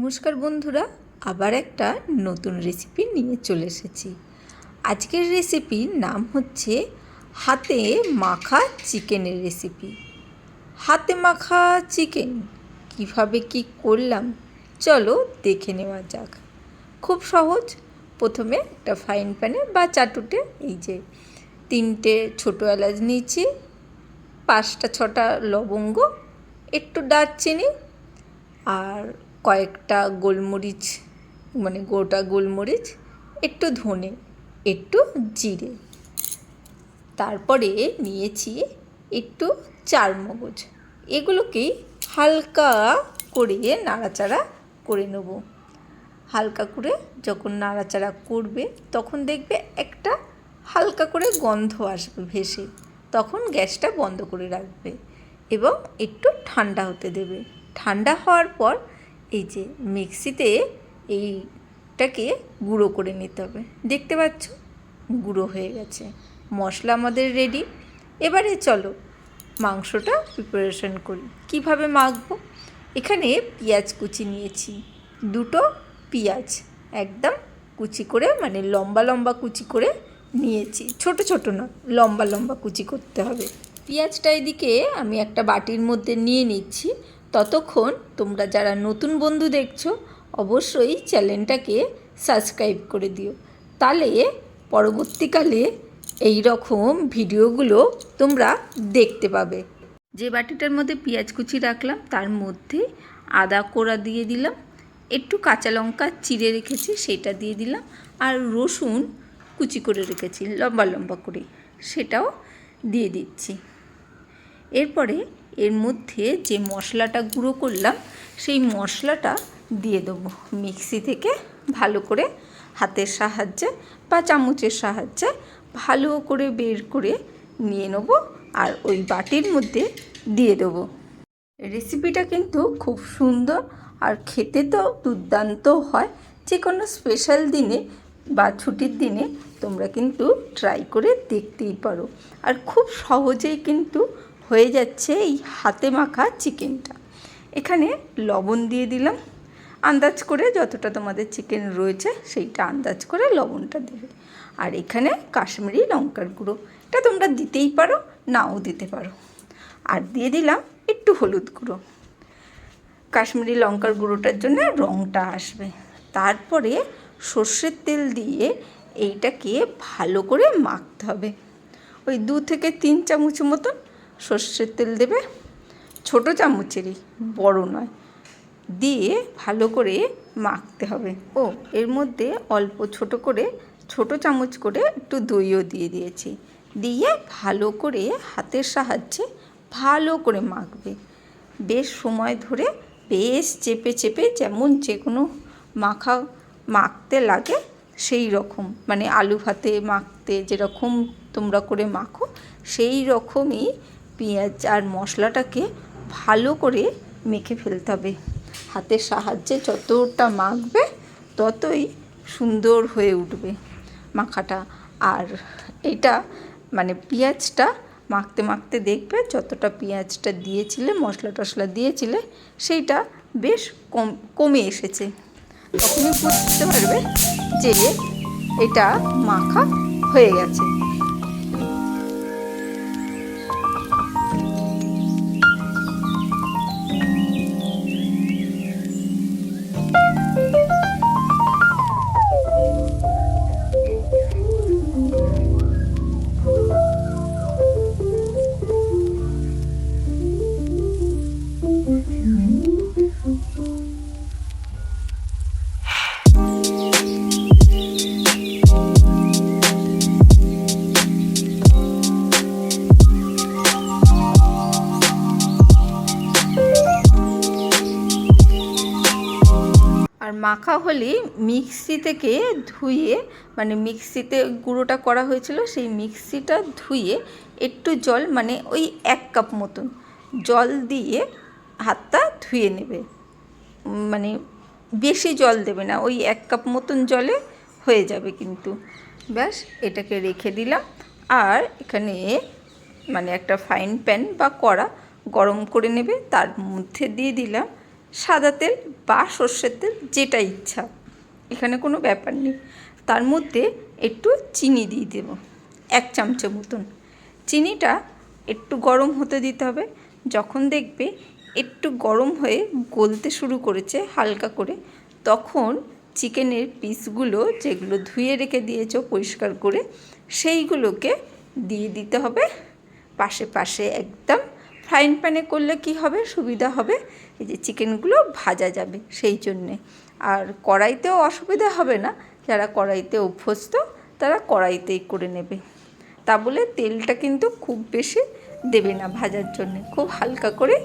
নমস্কার বন্ধুরা, আবার একটা নতুন রেসিপি নিয়ে চলে এসেছি। আজকের রেসিপির নাম হচ্ছে হাতে মাখা চিকেনের রেসিপি। হাতে মাখা চিকেন কিভাবে কি করলাম চলো দেখে নেওয়া যাক। খুব সহজ। প্রথমে একটা ফ্রাইং প্যানে বা চাটুতে এই যে 3টে ছোটো এলাচ নিয়েছি, 5টা 6টা লবঙ্গ, একটু দারচিনি আর কয়েকটা গোলমরিচ, মানে গোটা গোলমরিচ, একটু ধনে, একটু জিরে। তারপরে নিয়েছি একটু চারমগজ। এগুলোকেই হালকা করে নাড়াচাড়া করে নেব। হালকা করে যখন নাড়াচাড়া করবে তখন দেখবে একটা হালকা করে গন্ধ আসবে ভেসে, তখন গ্যাসটা বন্ধ করে রাখবে এবং একটু ঠান্ডা হতে দেবে। ঠান্ডা হওয়ার পর এই যে মিক্সিতে এইটাকে গুঁড়ো করে নিতে হবে। দেখতে পাচ্ছ গুঁড়ো হয়ে গেছে। মশলা আমাদের রেডি। এবারে চলো মাংসটা প্রিপারেশন করি। কিভাবে মাখবো? এখানে পেঁয়াজ কুচি নিয়েছি, 2টো পেঁয়াজ একদম কুচি করে, মানে লম্বা লম্বা কুচি করে নিয়েছি, ছোট ছোট না, লম্বা লম্বা কুচি করতে হবে। পেঁয়াজটা এদিকে আমি একটা বাটির মধ্যে নিয়ে নিচ্ছি। ততক্ষণ তোমরা যারা নতুন বন্ধু দেখছো অবশ্যই চ্যানেলটাকে সাবস্ক্রাইব করে দিও, তাহলে পরবর্তীকালে এই রকম ভিডিওগুলো তোমরা দেখতে পাবে। যে বাটিটার মধ্যে পেঁয়াজ কুচি রাখলাম তার মধ্যে আদা কোড়া দিয়ে দিলাম, একটু কাঁচা লঙ্কা চিড়ে রেখেছি সেটা দিয়ে দিলাম, আর রসুন কুচি করে রেখেছি লম্বা লম্বা করে, সেটাও দিয়ে দিচ্ছি। এরপরে এর মধ্যে যে মশলাটা গুঁড়ো করলাম সেই মশলাটা দিয়ে দেবো। মিক্সি থেকে ভালো করে হাতের সাহায্যে বা চামচের সাহায্যে ভালো করে বের করে নিয়ে নেব আর ওই বাটির মধ্যে দিয়ে দেবো। রেসিপিটা কিন্তু খুব সুন্দর আর খেতে তো দুর্দান্ত হয়। যে কোনো স্পেশাল দিনে বা ছুটির দিনে তোমরা কিন্তু ট্রাই করে দেখতেই পারো। আর খুব সহজেই কিন্তু হয়ে যাচ্ছে এই হাতে মাখা চিকেনটা। এখানে লবণ দিয়ে দিলাম, আন্দাজ করে যতটা তোমাদের চিকেন রয়েছে সেইটা আন্দাজ করে লবণটা দেবে। আর এখানে কাশ্মীরি লঙ্কার গুঁড়ো, এটা তোমরা দিতেই পারো, নাও দিতে পারো। আর দিয়ে দিলাম একটু হলুদ গুঁড়ো, কাশ্মীরি লঙ্কার গুঁড়োটার জন্য রঙটা আসবে। তারপরে সর্ষের তেল দিয়ে এইটাকে ভালো করে মাখতে হবে। ওই 2 থেকে 3 চামচ মতন সর্ষের তেল দেবে, ছোটো চামচেরই, বড় নয়, দিয়ে ভালো করে মাখতে হবে। ও এর মধ্যে অল্প ছোটো চামচ করে একটু দইও দিয়ে দিয়েছি, দিয়ে ভালো করে হাতের সাহায্যে ভালো করে মাখবে। বেশ সময় ধরে বেশ চেপে চেপে, যেমন যে কোনো মাখতে লাগে সেই রকম, মানে আলু ভাতে মাখতে যেরকম তোমরা করে মাখো সেই রকমই পেঁয়াজ আর মশলাটাকে ভালো করে মেখে ফেলতে হবে। হাতের সাহায্যে যতটা মাখবে ততই সুন্দর হয়ে উঠবে মাখাটা। আর এটা মানে পেঁয়াজটা মাখতে মাখতে দেখবে যতটা পেঁয়াজটা দিয়েছিলে, মশলা টশলা দিয়েছিলে, সেইটা বেশ কমে এসেছে। তখনই বুঝতে পারবে যে এটা মাখা হয়ে গেছে। আর মাখা হলে মিক্সি থেকে ধুয়ে, মানে মিক্সিতে গুঁড়োটা করা হয়েছিল সেই মিক্সিটা ধুয়ে একটু জল, মানে ওই 1 কাপ মতন জল দিয়ে হাতটা ধুয়ে নেবে। মানে বেশি জল দেবে না, ওই 1 কাপ মতন জলে হয়ে যাবে কিন্তু। ব্যাস এটাকে রেখে দিলাম। আর এখানে মানে একটা ফ্রাইং প্যান বা কড়া গরম করে নেবে, তার মধ্যে দিয়ে দিলাম সাদা তেল বা সর্ষের তেল, যেটা ইচ্ছা, এখানে কোনো ব্যাপার নেই। তার মধ্যে একটু চিনি দিয়ে দেব, 1 চামচের মতন। চিনিটা একটু গরম হতে দিতে হবে। যখন দেখবে একটু গরম হয়ে গলতে শুরু করেছে হালকা করে, তখন চিকেনের পিসগুলো যেগুলো ধুয়ে রেখে দিয়েছো পরিষ্কার করে, সেইগুলোকে দিয়ে দিতে হবে পাশে পাশে। একদম ফ্রাইং প্যানে করলে কি হবে, সুবিধা হবে, এই যে চিকেনগুলো ভাজা যাবে সেই জন্যে। আর কড়াইতেও অসুবিধা হবে না, যারা কড়াইতে অভ্যস্ত তারা কড়াইতেই করে নেবে। তা বলে তেলটা কিন্তু খুব বেশি দেবে না ভাজার জন্যে, খুব হালকা করে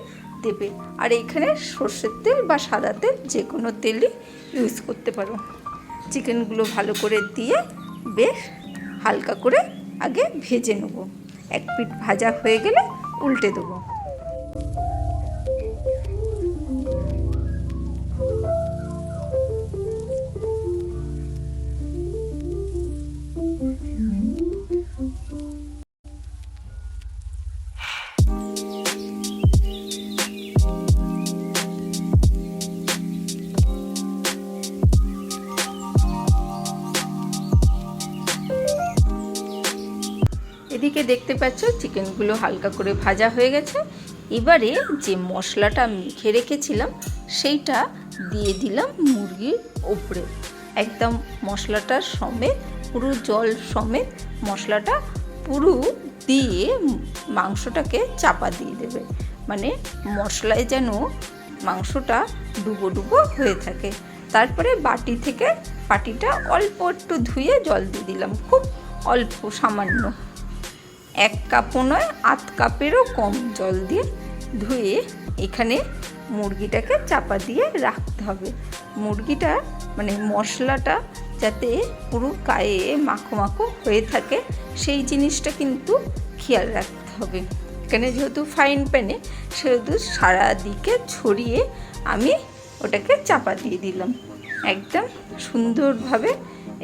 দেবে। আর এইখানে সর্ষের তেল বা সাদা তেল যে কোনো তেলই ইউজ করতে পারো। চিকেনগুলো ভালো করে দিয়ে বেশ হালকা করে আগে ভেজে নেব। 1 পিঠ ভাজা হয়ে গেলে উল্টে দেবো। এদিকে দেখতে পাচ্ছ চিকেনগুলো হালকা করে ভাজা হয়ে গেছে। এবারে যে মশলাটা মেখে রেখেছিলাম সেইটা দিয়ে দিলাম মুরগির ওপরে। একদম মশলাটা সমেত, পুরো জল সমেত মশলাটা পুরো দিয়ে মাংসটাকে চাপা দিয়ে দেবে। মানে মশলায় যেন মাংসটা ডুবো ডুবো হয়ে থাকে। তারপরে বাটি থেকে বাটিটা অল্প একটু ধুয়ে জল দিয়ে দিলাম, খুব অল্প সামান্য, 1 কাপও নয়, 1/2 কাপেরও কম জল দিয়ে ধুয়ে এখানে মুরগিটাকে চাপা দিয়ে রাখতে হবে। মুরগিটা মানে মশলাটা যাতে পুরো গায়ে মাখো মাখো হয়ে থাকে সেই জিনিসটা কিন্তু খেয়াল রাখতে হবে। এখানে যেহেতু ফ্রাইং প্যানে, সেহেতু সারা দিকে ছড়িয়ে আমি ওটাকে চাপা দিয়ে দিলাম। একদম সুন্দরভাবে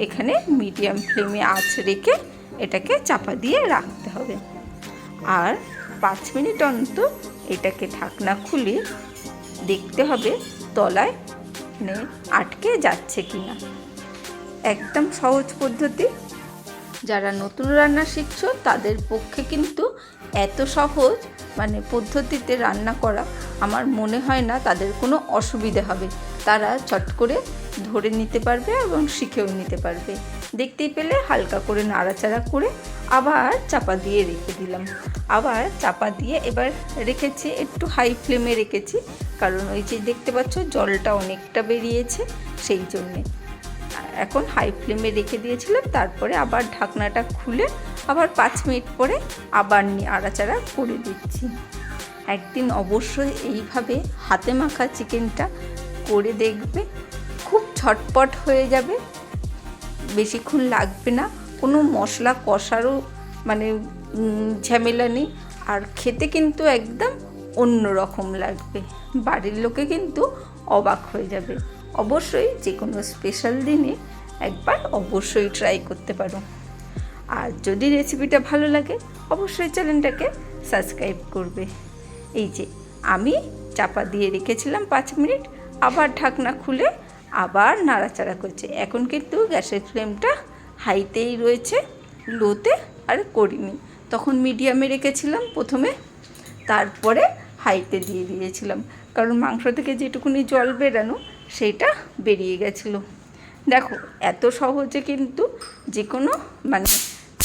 এখানে মিডিয়াম ফ্লেমে আঁচ রেখে এটাকে চাপা দিয়ে রাখতে হবে। আর 5 মিনিট অন্তর এটাকে ঢাকনা খুলে দেখতে হবে তলায় মানে আটকে যাচ্ছে কিনা। একদম সহজ পদ্ধতি। যারা নতুন রান্না শিখছো তাদের পক্ষে কিন্তু এত সহজ মানে পদ্ধতিতে রান্না করা আমার মনে হয় না তাদের কোনো অসুবিধে হবে। তারা চট করে ধরে নিতে পারবে এবং শিখেও নিতে পারবে। দেখতেই পেলে হালকা করে নাড়াচাড়া করে আবার চাপা দিয়ে রেখে দিলাম। আবার চাপা দিয়ে এবার রেখেছি, একটু হাই ফ্লেমে রেখেছি, কারণ ওই যে দেখতে পাচ্ছ জলটা অনেকটা বেরিয়েছে সেই জন্যে। এখন হাই ফ্লেমে রেখে দিয়েছিলাম। তারপরে আবার ঢাকনাটা খুলে আবার 5 মিনিট পরে আবার নাড়াচাড়া করে দিচ্ছি। একদিন অবশ্যই এইভাবে হাতে মাখা চিকেনটা করে দেখবে, খুব ঝটপট হয়ে যাবে, বেশিক্ষণ লাগবে না, কোনো মশলা কষারও মানে ঝামেলা নেই। আর খেতে কিন্তু একদম অন্য রকম লাগবে, বাড়ির লোকে কিন্তু অবাক হয়ে যাবে। অবশ্যই যে কোনো স্পেশাল দিনে একবার অবশ্যই ট্রাই করতে পারো। আর যদি রেসিপিটা ভালো লাগে অবশ্যই চ্যানেলটাকে সাবস্ক্রাইব করবে। এই যে আমি চাপা দিয়ে রেখেছিলাম 5 মিনিট, আবার ঢাকনা খুলে আবার নাড়াচাড়া করছে। এখন কিন্তু গ্যাসের ফ্লেমটা হাইতেই রয়েছে, লোতে আর করিনি। তখন মিডিয়ামে রেখেছিলাম প্রথমে, তারপরে হাইতে দিয়ে দিয়েছিলাম, কারণ মাংস থেকে যেটুকুনি জল বেরানো সেইটা বেরিয়ে গেছিলো। দেখো এত সহজে কিন্তু যে কোনো মানে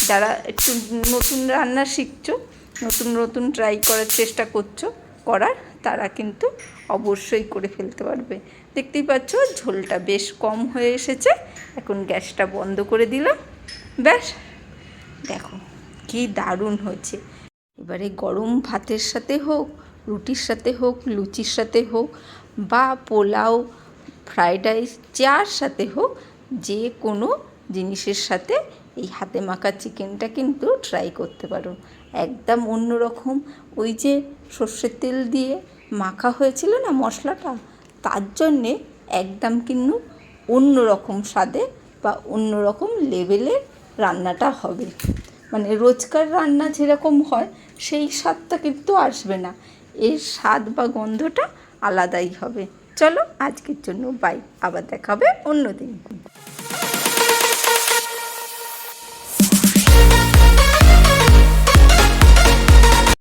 যারা একটু নতুন রান্না শিখছো, নতুন নতুন ট্রাই করার চেষ্টা করছো করার, তারা কিন্তু অবশ্যই করে ফেলতে পারবে। দেখতেই পাচ্ছ ঝোলটা বেশ কম হয়ে এসেছে। এখন গ্যাসটা বন্ধ করে দিলাম। ব্যাস দেখো কি দারুণ হয়েছে। এবারে গরম ভাতের সাথে হোক, রুটির সাথে হোক, লুচির সাথে হোক, বা পোলাও, ফ্রাইড রাইস, যার সাথে হোক, যে কোনো জিনিসের সাথে এই হাতে মাখা চিকেনটা কিন্তু ট্রাই করতে পারো। একদম অন্যরকম। ওই যে সর্ষের তেল দিয়ে মাখা হয়েছিল না মশলাটা, তার জন্যে একদম কিন্তু অন্যরকম স্বাদে বা অন্যরকম লেভেলের রান্নাটা হবে। মানে রোজকার রান্না যেরকম হয় সেই স্বাদটা কিন্তু আসবে না, এর স্বাদ বা গন্ধটা আলাদাই হবে। চলো আজকের জন্য বাই, আবার দেখা হবে অন্য দিন।